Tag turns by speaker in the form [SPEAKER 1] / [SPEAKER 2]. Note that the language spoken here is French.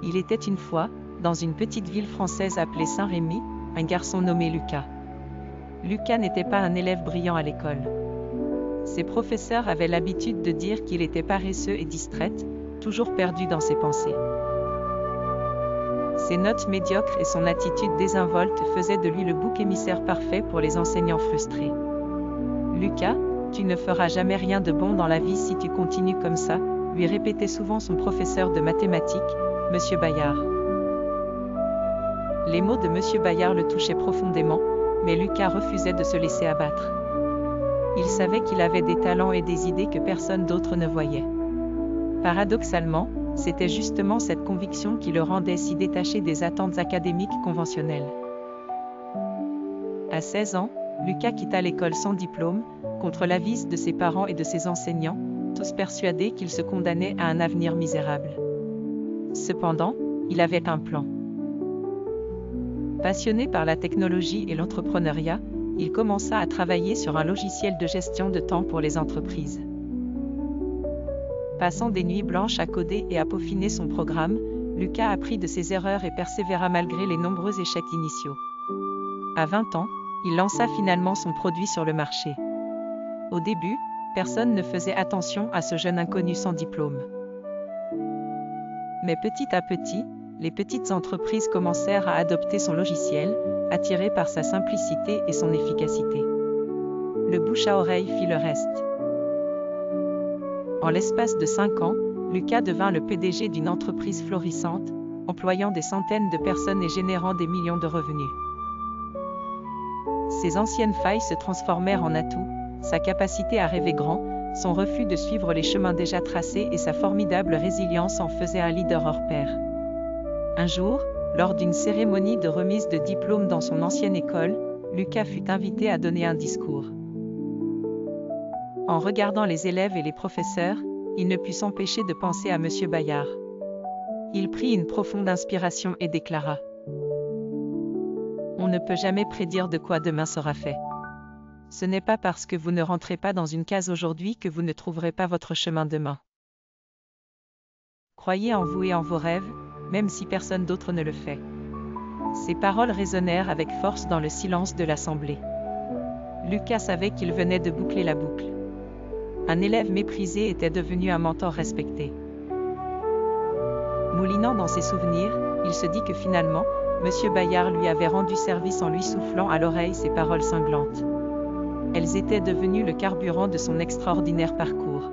[SPEAKER 1] Il était une fois, dans une petite ville française appelée Saint-Rémy, un garçon nommé Lucas. Lucas n'était pas un élève brillant à l'école. Ses professeurs avaient l'habitude de dire qu'il était paresseux et distrait, toujours perdu dans ses pensées. Ses notes médiocres et son attitude désinvolte faisaient de lui le bouc émissaire parfait pour les enseignants frustrés. « Lucas, tu ne feras jamais rien de bon dans la vie si tu continues comme ça », lui répétait souvent son professeur de mathématiques, M. Bayard. Les mots de M. Bayard le touchaient profondément, mais Lucas refusait de se laisser abattre. Il savait qu'il avait des talents et des idées que personne d'autre ne voyait. Paradoxalement, c'était justement cette conviction qui le rendait si détaché des attentes académiques conventionnelles. À 16 ans, Lucas quitta l'école sans diplôme, contre l'avis de ses parents et de ses enseignants, tous persuadés qu'il se condamnait à un avenir misérable. Cependant, il avait un plan. Passionné par la technologie et l'entrepreneuriat, il commença à travailler sur un logiciel de gestion de temps pour les entreprises. Passant des nuits blanches à coder et à peaufiner son programme, Lucas apprit de ses erreurs et persévéra malgré les nombreux échecs initiaux. À 20 ans, il lança finalement son produit sur le marché. Au début, personne ne faisait attention à ce jeune inconnu sans diplôme. Mais petit à petit, les petites entreprises commencèrent à adopter son logiciel, attirées par sa simplicité et son efficacité. Le bouche à oreille fit le reste. En l'espace de 5 ans, Lucas devint le PDG d'une entreprise florissante, employant des centaines de personnes et générant des millions de revenus. Ses anciennes failles se transformèrent en atouts, sa capacité à rêver grand, son refus de suivre les chemins déjà tracés et sa formidable résilience en faisaient un leader hors pair. Un jour, lors d'une cérémonie de remise de diplôme dans son ancienne école, Lucas fut invité à donner un discours. En regardant les élèves et les professeurs, il ne put s'empêcher de penser à M. Bayard. Il prit une profonde inspiration et déclara : « On ne peut jamais prédire de quoi demain sera fait. Ce n'est pas parce que vous ne rentrez pas dans une case aujourd'hui que vous ne trouverez pas votre chemin demain. Croyez en vous et en vos rêves, même si personne d'autre ne le fait. » Ces paroles résonnèrent avec force dans le silence de l'assemblée. Lucas savait qu'il venait de boucler la boucle. Un élève méprisé était devenu un mentor respecté. Moulinant dans ses souvenirs, il se dit que finalement, M. Bayard lui avait rendu service en lui soufflant à l'oreille ces paroles cinglantes. Elles étaient devenues le carburant de son extraordinaire parcours.